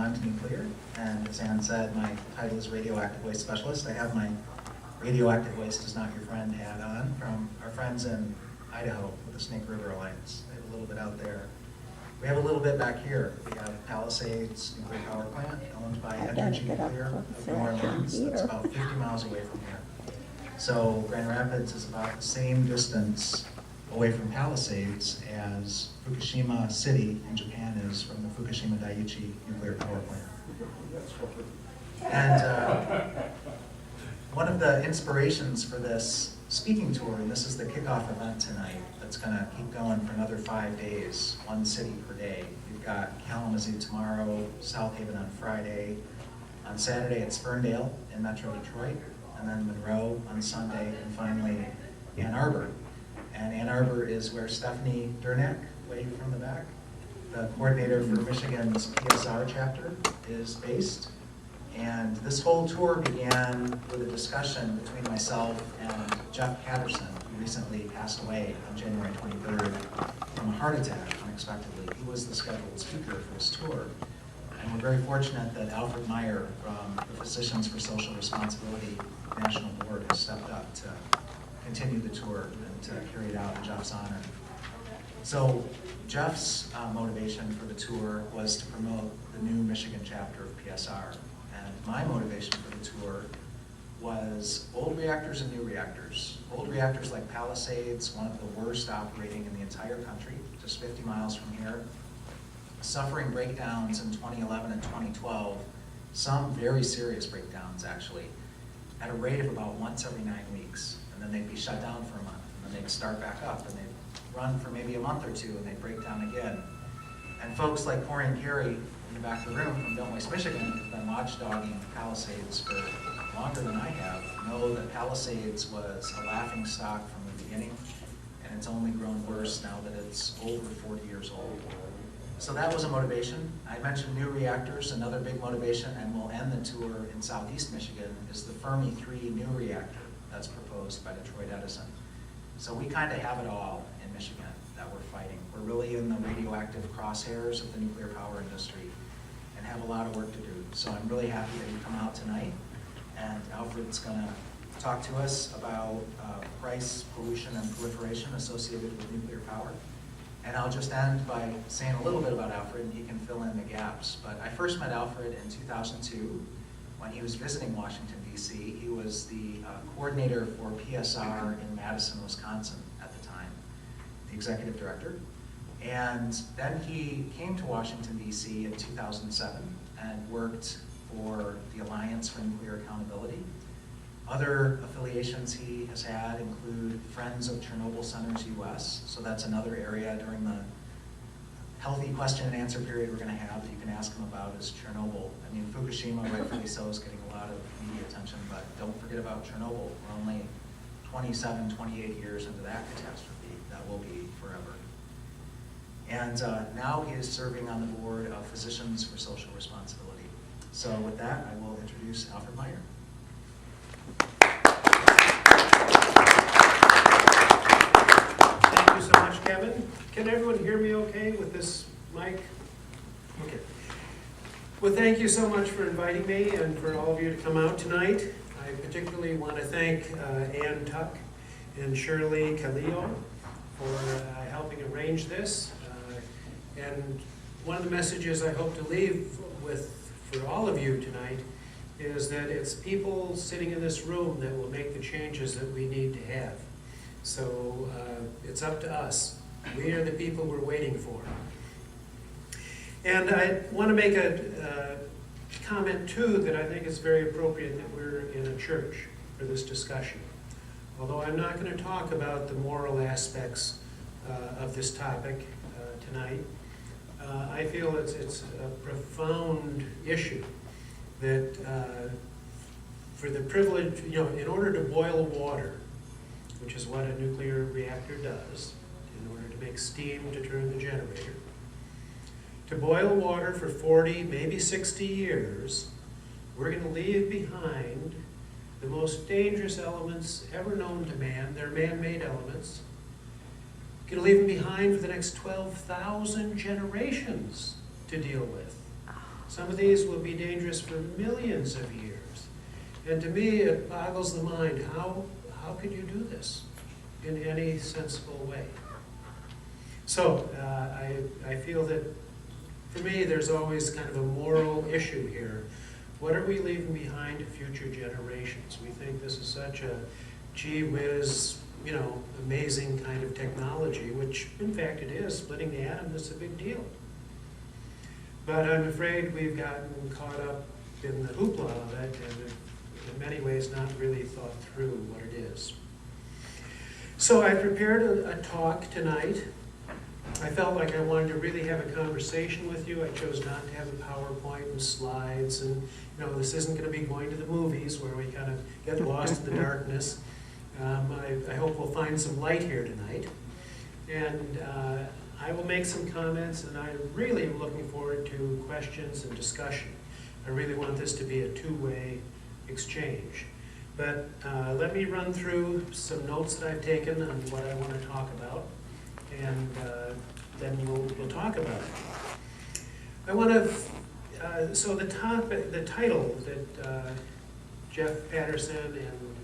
beyond nuclear. And as Ann said, my title is radioactive waste specialist. I have my radioactive waste is not your friend hat on from our friends in Idaho with the Snake River Alliance. They have a little bit out there. We have a little bit back here. We have Palisades Nuclear Power Plant owned by Entergy Nuclear of New Orleans. That's about 50 miles away from here. So Grand Rapids is about the same distance away from Palisades as Fukushima City in Japan is from the Fukushima Daiichi Nuclear Power Plant. And one of the inspirations for this speaking tour, and this is the kickoff event tonight, that's going to keep going for another 5 days, one city per day. We've got Kalamazoo tomorrow, South Haven on Friday. On Saturday, it's Ferndale in Metro Detroit, and then Monroe on Sunday, and finally Ann Arbor. And Ann Arbor is where Stephanie Durnack, way from the back, the coordinator for Michigan's PSR chapter, is based. And this whole tour began with a discussion between myself and Jeff Patterson, who recently passed away on January 23rd from a heart attack unexpectedly. He was the scheduled speaker for this tour. And we're very fortunate that ALFRED Meyer from the Physicians for Social Responsibility National Board has stepped up to continue the tour and to carry it out in Jeff's honor. So Jeff's motivation for the tour was to promote the new Michigan chapter of PSR. And my motivation for the tour was old reactors and new reactors. Old reactors like Palisades, one of the worst operating in the entire country, just 50 miles from here, suffering breakdowns in 2011 and 2012, some very serious breakdowns actually, at a rate of about once every 9 weeks. And then they'd be shut down for a month, and then they'd start back up, and they'd run for maybe a month or two, and they'd break down again. And folks like Corey and Carrie in the back of the room from Don't Waste Michigan, who've been watchdogging Palisades for longer than I have, know that Palisades was a laughing stock from the beginning, and it's only grown worse now that it's over 40 years old. So that was a motivation. I mentioned new reactors. Another big motivation, and we'll end the tour in Southeast Michigan, is the Fermi 3 new reactor that's proposed by Detroit Edison. So we kind of have it all in Michigan that we're fighting. We're really in the radioactive crosshairs of the nuclear power industry and have a lot of work to do. So I'm really happy that you come out tonight, and Alfred's going to talk to us about price, pollution, and proliferation associated with nuclear power. And I'll just end by saying a little bit about Alfred, and he can fill in the gaps. But I first met Alfred in 2002 when he was visiting Washington, D.C. He was the coordinator for PSR in Madison, Wisconsin at the time, the executive director. And then he came to Washington, D.C. in 2007 and worked for the Alliance for Nuclear Accountability. Other affiliations he has had include Friends of Chernobyl Centers US, so that's another area during the healthy question and answer period we're going to have that you can ask him about is Chernobyl. I mean, Fukushima, rightfully so, is getting a lot of media attention, but don't forget about Chernobyl. We're only 27, 28 years into that catastrophe. That will be forever. And now he is serving on the board of Physicians for Social Responsibility. So with that, I will introduce ALFRED Meyer. Thank you so much, Kevin. Can everyone hear me okay with this mic? Okay. Well, thank you so much for inviting me and for all of you to come out tonight. I particularly want to thank Ann Tuck and Shirley Khalil for helping arrange this. And one of the messages I hope to leave with for all of you tonight is that it's people sitting in this room that will make the changes that we need to have. So it's up to us. We are the people we're waiting for. And I want to make a comment too that I think is very appropriate that we're in a church for this discussion. Although I'm not going to talk about the moral aspects of this topic tonight, I feel it's a profound issue that for the privilege, in order to boil water, which is what a nuclear reactor does, in order to make steam to turn the generator, to boil water for 40, maybe 60 years, we're going to leave behind the most dangerous elements ever known to man. They're man-made elements. We're going to leave them behind for the next 12,000 generations to deal with. Some of these will be dangerous for millions of years. And to me, it boggles the mind, how could you do this in any sensible way? So I feel that, for me, there's always kind of a moral issue here. What are we leaving behind to future generations? We think this is such a gee whiz, amazing kind of technology, which in fact it is. Splitting the atom is a big deal. But I'm afraid we've gotten caught up in the hoopla of it, and in many ways not really thought through what it is. So I prepared a talk tonight. I felt like I wanted to really have a conversation with you. I chose not to have a PowerPoint and slides, and this isn't going to be going to the movies where we kind of get lost in the darkness. I hope we'll find some light here tonight. And I will make some comments, and I really am looking forward to questions and discussion. I really want this to be a two-way exchange. But let me run through some notes that I've taken on what I want to talk about, and then we'll talk about it. I want to, so the title that Jeff Patterson and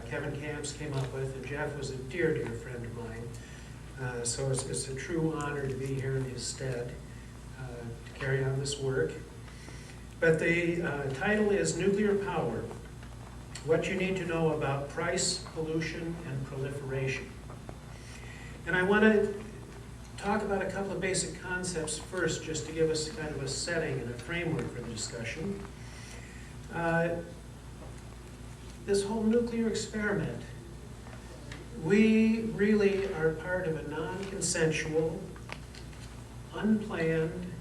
Kevin Kamps came up with, and Jeff was a dear, dear friend of mine, so it's a true honor to be here in his stead to carry on this work. But the title is Nuclear Power: What You Need to Know About Price, Pollution, and Proliferation. And I want to talk about a couple of basic concepts first, just to give us kind of a setting and a framework for the discussion. This whole nuclear experiment, we really are part of a non-consensual, unplanned,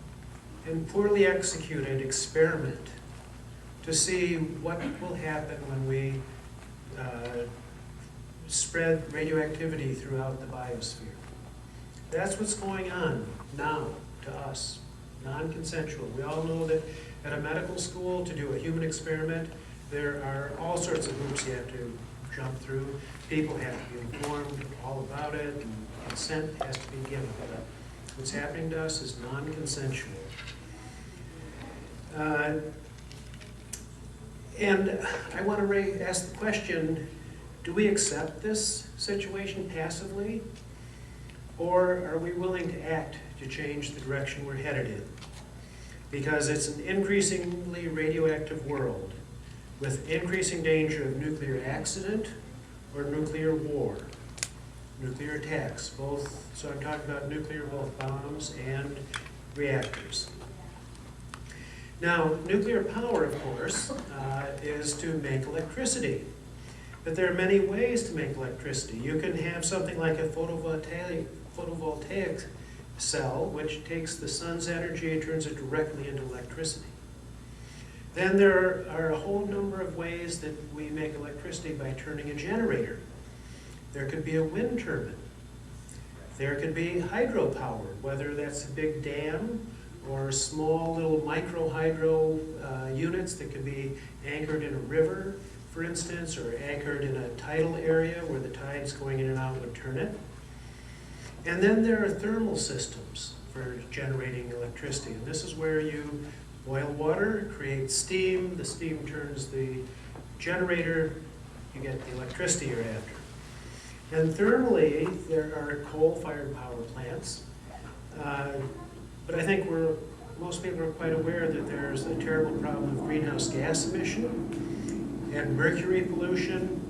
and poorly executed experiment to see what will happen when we spread radioactivity throughout the biosphere. That's what's going on now to us, non-consensual. We all know that at a medical school, to do a human experiment, there are all sorts of hoops you have to jump through. People have to be informed all about it, and consent has to be given. But what's happening to us is non-consensual. And I want to ask the question, do we accept this situation passively? Or are we willing to act to change the direction we're headed in? Because it's an increasingly radioactive world with increasing danger of nuclear accident or nuclear war, nuclear attacks, both. So I'm talking about nuclear, both bombs and reactors. Now, nuclear power, of course, is to make electricity. But there are many ways to make electricity. You can have something like a photovoltaic cell, which takes the sun's energy and turns it directly into electricity. Then there are a whole number of ways that we make electricity by turning a generator. There could be a wind turbine. There could be hydropower, whether that's a big dam or small little micro hydro units that could be anchored in a river, for instance, or anchored in a tidal area where the tides going in and out would turn it. And then there are thermal systems for generating electricity. And this is where you boil water, create steam, the steam turns the generator, you get the electricity you're after. And thermally, there are coal-fired power plants. But I think most people are quite aware that there's a terrible problem of greenhouse gas emission and mercury pollution,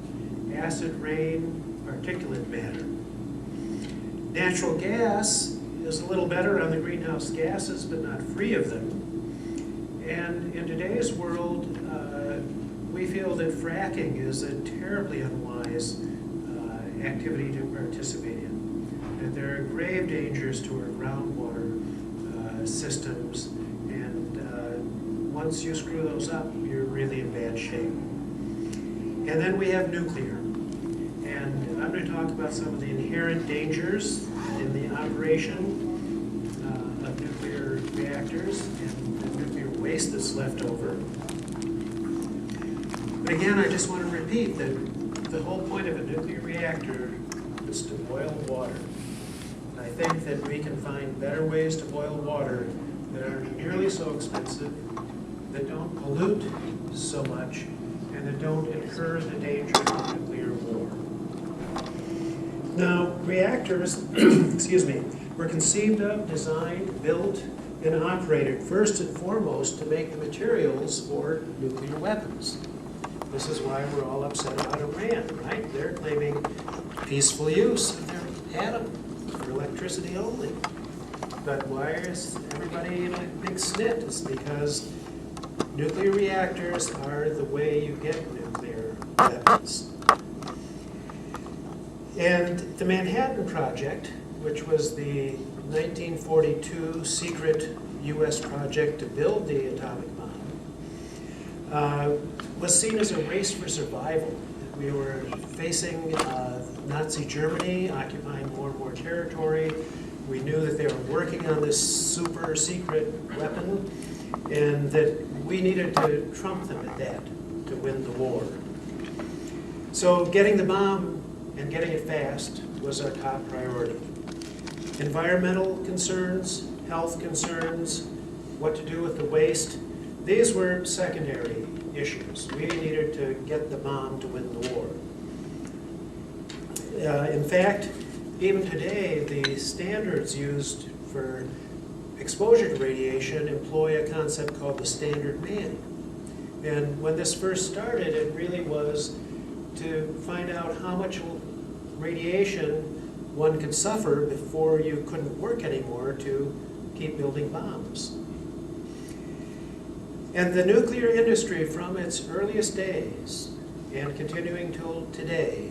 acid rain, particulate matter. Natural gas is a little better on the greenhouse gases, but not free of them. And in today's world, we feel that fracking is a terribly unwise activity to participate in. That there are grave dangers to our groundwater systems, and once you screw those up, you're really in bad shape. And then we have nuclear. And I'm going to talk about some of the inherent dangers in the operation of nuclear reactors and the nuclear waste that's left over. But again, I just want to repeat that the whole point of a nuclear reactor is to boil water. And I think that we can find better ways to boil water that aren't nearly so expensive, that don't pollute so much, and that don't incur the danger of nuclear war. Now, reactors, excuse me, were conceived of, designed, built, and operated first and foremost to make the materials for nuclear weapons. This is why we're all upset about Iran, right? They're claiming peaceful use of their atom for electricity only. But why is everybody in a big snit? It's because nuclear reactors are the way you get nuclear weapons. And the Manhattan Project, which was the 1942 secret US project to build the atomic bomb, was seen as a race for survival. We were facing Nazi Germany occupying more and more territory. We knew that they were working on this super secret weapon, and that we needed to trump them at that to win the war. So getting the bomb and getting it fast was our top priority. Environmental concerns, health concerns, what to do with the waste, these were secondary issues. We needed to get the bomb to win the war. In fact, even today, the standards used for exposure to radiation employ a concept called the standard man. And when this first started, it really was to find out how much radiation one could suffer before you couldn't work anymore to keep building bombs. And the nuclear industry, from its earliest days and continuing till today,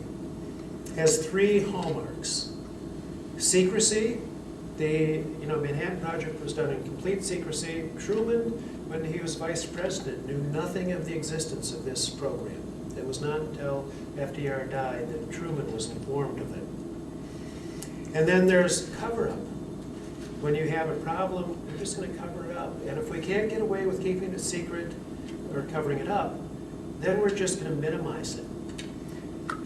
has three hallmarks. Secrecy. The Manhattan Project was done in complete secrecy. Truman, when he was vice president, knew nothing of the existence of this program. It was not until FDR died that Truman was informed of it. And then there's cover-up. When you have a problem, you're just going to cover it up. And if we can't get away with keeping it secret or covering it up, then we're just going to minimize it.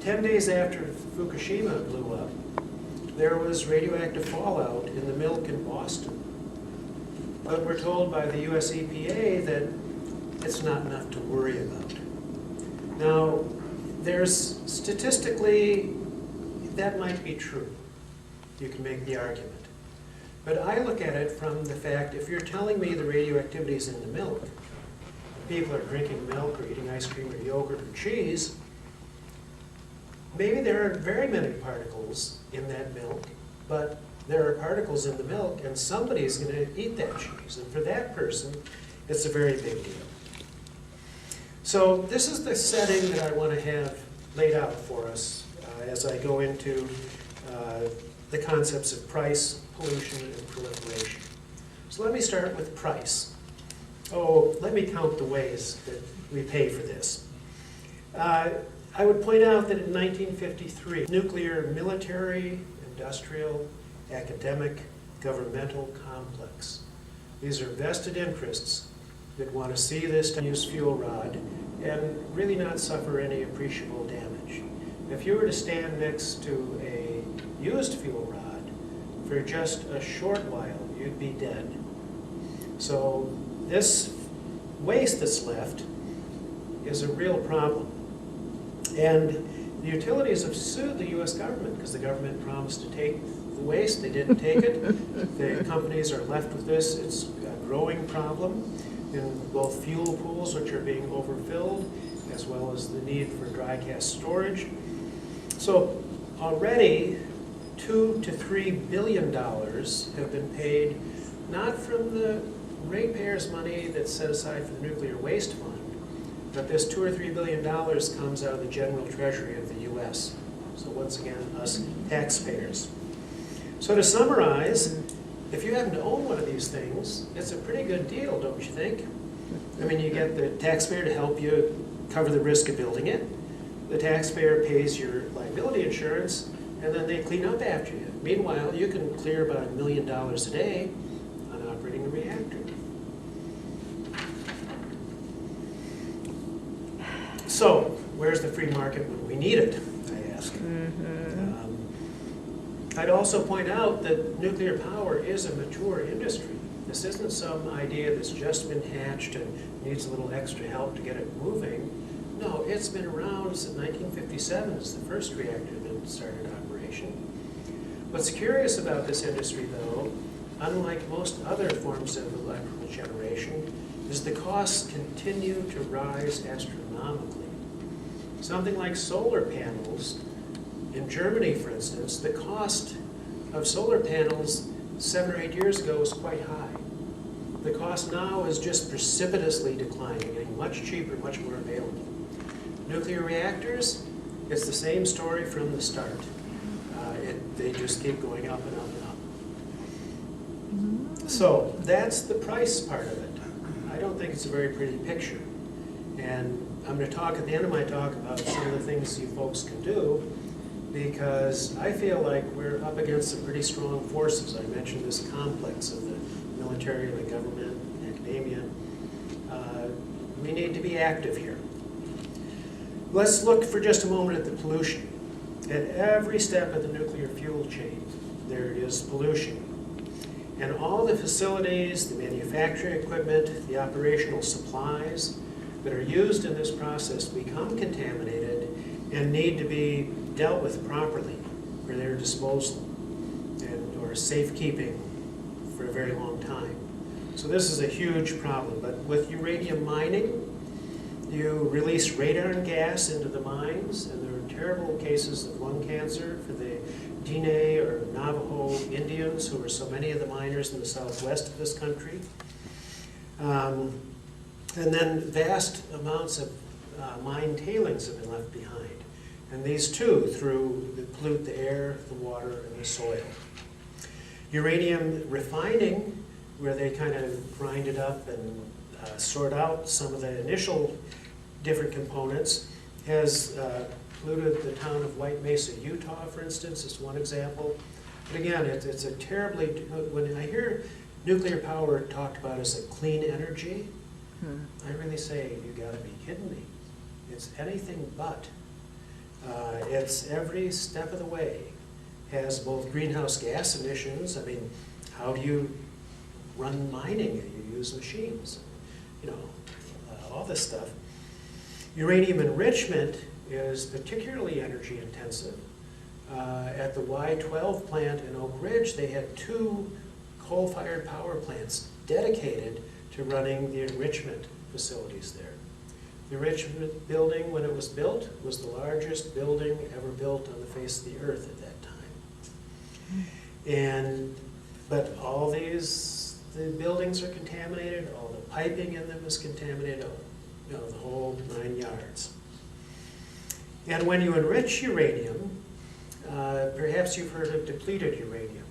10 days after Fukushima blew up, there was radioactive fallout in the milk in Boston. But we're told by the US EPA that it's not enough to worry about. Now, there's statistically, that might be true. You can make the argument. But I look at it from the fact, if you're telling me the radioactivity is in the milk, people are drinking milk or eating ice cream or yogurt or cheese, maybe there aren't very many particles in that milk, but there are particles in the milk and somebody's going to eat that cheese. And for that person, it's a very big deal. So this is the setting that I want to have laid out for us as I go into the concepts of price, pollution, and proliferation. So let me start with price. Oh, let me count the ways that we pay for this. I would point out that in 1953, nuclear military, industrial, academic, governmental complex. These are vested interests that want to see this use fuel rod and really not suffer any appreciable damage. If you were to stand next to a used fuel rod for just a short while, you'd be dead. So this waste that's left is a real problem. And the utilities have sued the US government because the government promised to take the waste. They didn't take it. The companies are left with this. It's a growing problem in both fuel pools, which are being overfilled, as well as the need for dry gas storage. So already $2 to $3 billion have been paid, not from the ratepayers' money that's set aside for the nuclear waste fund, but this $2 or $3 billion comes out of the general treasury of the US. So once again, us taxpayers. So to summarize, if you happen to own one of these things, it's a pretty good deal, don't you think? I mean, you get the taxpayer to help you cover the risk of building it. The taxpayer pays your liability insurance, and then they clean up after you. Meanwhile, you can clear about $1 million a day on operating a reactor. So, where's the free market when we need it, I ask. I'd also point out that nuclear power is a mature industry. This isn't some idea that's just been hatched and needs a little extra help to get it moving. No, it's been around since 1957 as the first reactor that started operation. What's curious about this industry, though, unlike most other forms of electrical generation, is the costs continue to rise astronomically. Something like solar panels, in Germany, for instance, the cost of solar panels 7 or 8 years ago was quite high. The cost now is just precipitously declining, getting much cheaper, much more available. Nuclear reactors, it's the same story from the start. They just keep going up and up and up. So that's the price part of it. I don't think it's a very pretty picture. And I'm going to talk at the end of my talk about some of the things you folks can do, because I feel like we're up against some pretty strong forces. I mentioned this complex of the military, the government, academia. We need to be active here. Let's look for just a moment at the pollution. At every step of the nuclear fuel chain, there is pollution. And all the facilities, the manufacturing equipment, the operational supplies that are used in this process become contaminated and need to be dealt with properly for their disposal or safekeeping for a very long time. So this is a huge problem. But with uranium mining, you release radon gas into the mines, and there are terrible cases of lung cancer for the Diné or Navajo Indians, who are so many of the miners in the southwest of this country. And then vast amounts of mine tailings have been left behind. And these too pollute the air, the water, and the soil. Uranium refining, where they kind of grind it up and sort out some of the initial different components, has polluted the town of White Mesa, Utah, for instance, is one example. But again, it's a terribly, when I hear nuclear power talked about as a clean energy, I really say, you gotta be kidding me. It's anything but. It's every step of the way has both greenhouse gas emissions. I mean, how do you run mining? You use machines, all this stuff. Uranium enrichment is particularly energy intensive. At the Y12 plant in Oak Ridge, they had 2 coal-fired power plants dedicated to running the enrichment facilities there. The enrichment building, when it was built, was the largest building ever built on the face of the earth at that time. But all the buildings are contaminated, all the piping in them is contaminated, the whole 9 yards. And when you enrich uranium, perhaps you've heard of depleted uranium,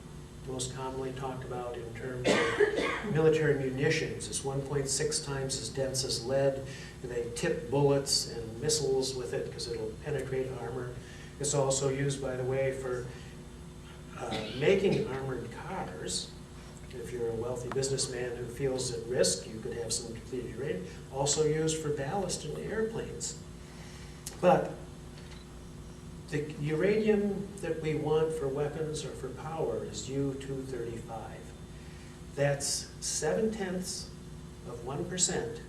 most commonly talked about in terms of military munitions. It's 1.6 times as dense as lead. They tip bullets and missiles with it because it'll penetrate armor. It's also used, by the way, for making armored cars. If you're a wealthy businessman who feels at risk, you could have some depleted uranium. Also used for ballast in airplanes. But the uranium that we want for weapons or for power is U-235. That's 0.7%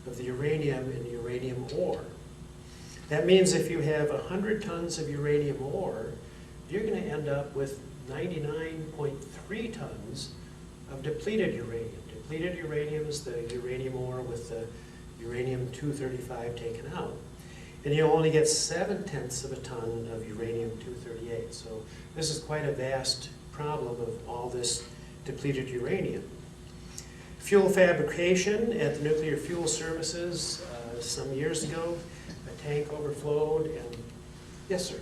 of the uranium in uranium ore. That means if you have 100 tons of uranium ore, you're going to end up with 99.3 tons of depleted uranium. Depleted uranium is the uranium ore with the uranium-235 taken out. And you'll only get 0.7 of a ton of uranium-238. So this is quite a vast problem of all this depleted uranium. Fuel fabrication at the Nuclear Fuel Services some years ago, a tank overflowed and, yes, sir?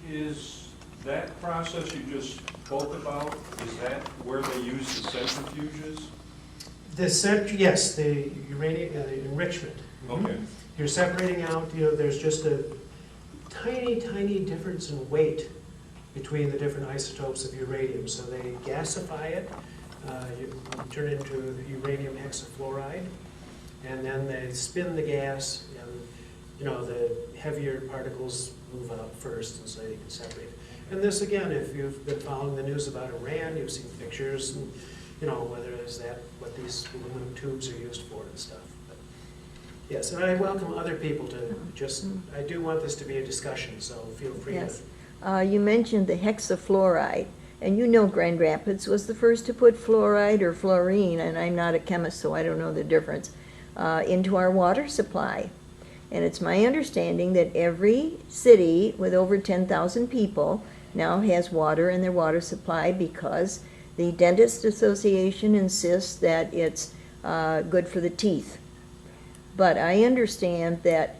Is that process you just spoke about, is that where they use the centrifuges? Yes, the uranium, the enrichment. Okay. You're separating out, there's just a tiny, tiny difference in weight between the different isotopes of uranium. So they gasify it, you turn it into uranium hexafluoride, and then they spin the gas, and the heavier particles move out first, and so you can separate it. And this, again, if you've been following the news about Iran, you've seen pictures, and you know, whether is that what these aluminum tubes are used for and stuff. But yes, and I welcome other people to just, I do want this to be a discussion, so feel free to. Yes. You mentioned the hexafluoride, and you know Grand Rapids was the first to put fluoride or fluorine, and I'm not a chemist, so I don't know the difference, into our water supply. And it's my understanding that every city with over 10,000 people now has water in their water supply because the Dentist Association insists that it's good for the teeth. But I understand that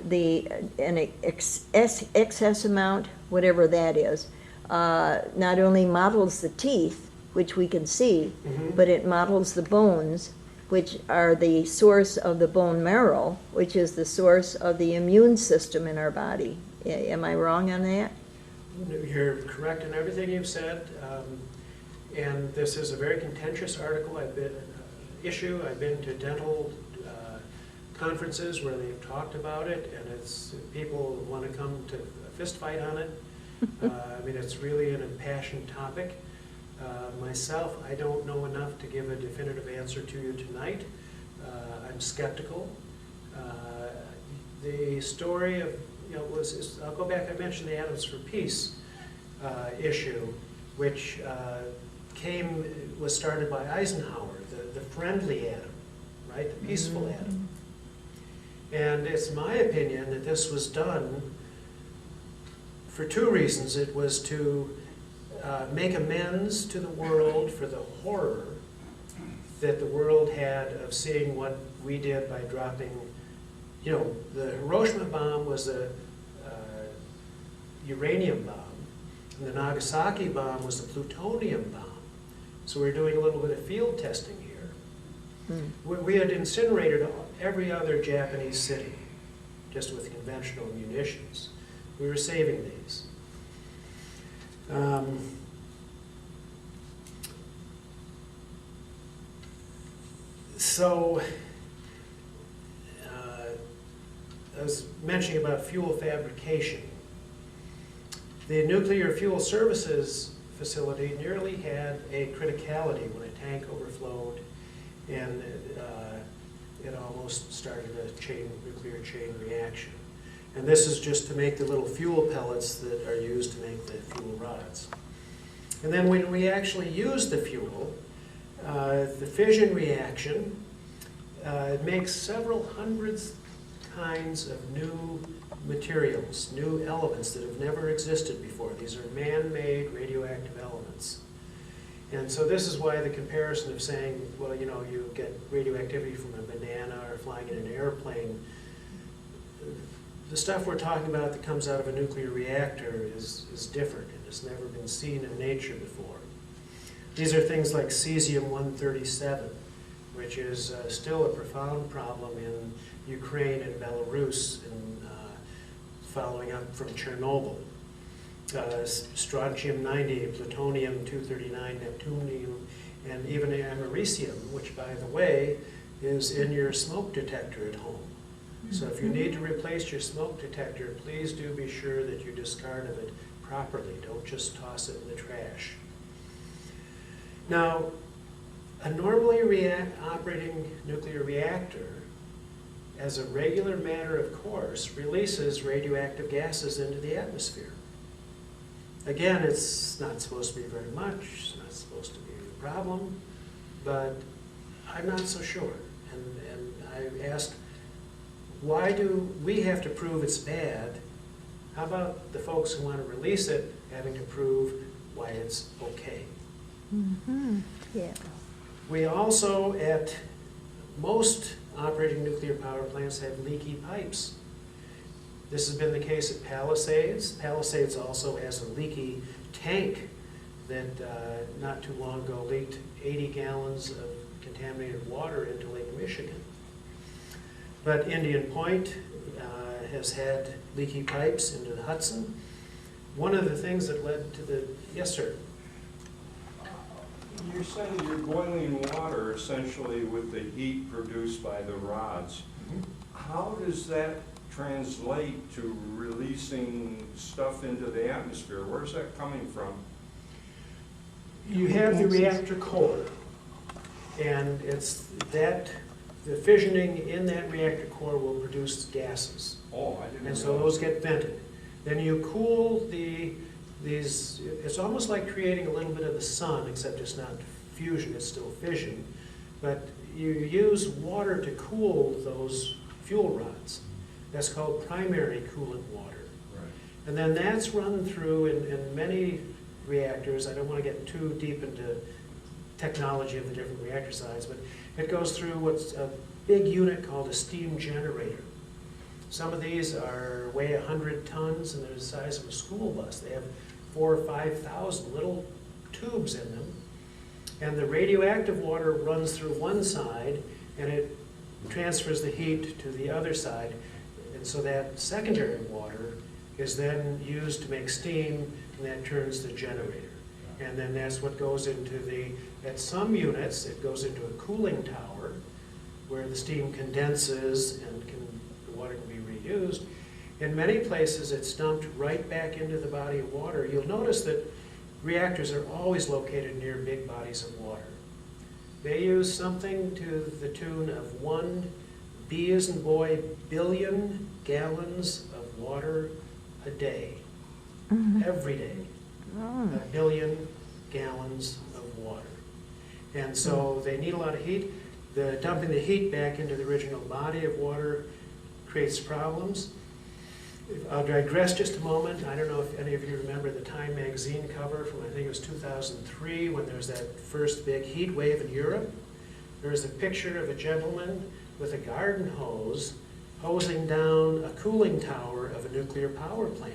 an excess amount, whatever that is, not only models the teeth, which we can see, but it models the bones, which are the source of the bone marrow, which is the source of the immune system in our body. Am I wrong on that? You're correct in everything you've said, and this is a very contentious article. I've been to dental conferences where they've talked about it, and it's people want to come to a fist fight on it. I mean, it's really an impassioned topic. Myself, I don't know enough to give a definitive answer to you tonight. I'm skeptical. The story of, you know, I'll go back, I mentioned the Atoms for Peace issue, which was started by Eisenhower, the friendly atom, right, the peaceful atom. And it's my opinion that this was done for two reasons. It was to make amends to the world for the horror that the world had of seeing what we did by dropping, you know, the Hiroshima bomb was a uranium bomb, and the Nagasaki bomb was the plutonium bomb. So we're doing a little bit of field testing here. We had incinerated every other Japanese city, just with conventional munitions. We were saving these. So, I was mentioning about fuel fabrication. The Nuclear Fuel Services facility nearly had a criticality when a tank overflowed, and it almost started a nuclear chain reaction. And this is just to make the little fuel pellets that are used to make the fuel rods. And then when we actually use the fuel, the fission reaction, it makes several hundreds kinds of new materials, new elements that have never existed before. These are man-made radioactive elements. And so this is why the comparison of saying, well, you know, you get radioactivity from a banana or flying in an airplane, the stuff we're talking about that comes out of a nuclear reactor is different and has never been seen in nature before. These are things like cesium-137, which is still a profound problem in Ukraine and Belarus, and following up from Chernobyl. Strontium-90, plutonium-239, neptunium, and even americium, which, by the way, is in your smoke detector at home. So if you need to replace your smoke detector, please do be sure that you discard of it properly. Don't just toss it in the trash. Now, a normally operating nuclear reactor, as a regular matter of course, releases radioactive gases into the atmosphere. Again, it's not supposed to be very much, it's not supposed to be a problem, but I'm not so sure. And I asked, why do we have to prove it's bad? How about the folks who want to release it having to prove why it's okay? Yeah. We also, at most operating nuclear power plants, have leaky pipes. This has been the case at Palisades. Palisades also has a leaky tank that not too long ago leaked 80 gallons of contaminated water into Lake Michigan. But Indian Point has had leaky pipes into the Hudson. One of the things that led to the, yes, sir? You're saying you're boiling water essentially with the heat produced by the rods. How does that translate to releasing stuff into the atmosphere? Where's that coming from? You have the reactor core, And it's that, the fissioning in that reactor core will produce gases. Oh, I didn't know. And so those get vented. Then you cool these, it's almost like creating a little bit of the sun, except it's not fusion, it's still fission. But you use water to cool those fuel rods. That's called primary coolant water. Right. And then that's run through in many reactors. I don't want to get too deep into technology of the different reactor size, but it goes through what's a big unit called a steam generator. Some of these weigh 100 tons and they're the size of a school bus. They have 4,000 or 5,000 little tubes in them. And the radioactive water runs through one side and it transfers the heat to the other side. And so that secondary water is then used to make steam, and that turns the generator. And then that's what goes into at some units, it goes into a cooling tower where the steam condenses and the water can be reused. In many places, it's dumped right back into the body of water. You'll notice that reactors are always located near big bodies of water. They use something to the tune of 1 B as in boy billion gallons of water a day, every day. Oh. 1 billion gallons of water. And so they need a lot of heat. Dumping the heat back into the original body of water creates problems. I'll digress just a moment. I don't know if any of you remember the Time magazine cover from, I think it was 2003, when there was that first big heat wave in Europe. There was a picture of a gentleman with a garden hose hosing down a cooling tower of a nuclear power plant.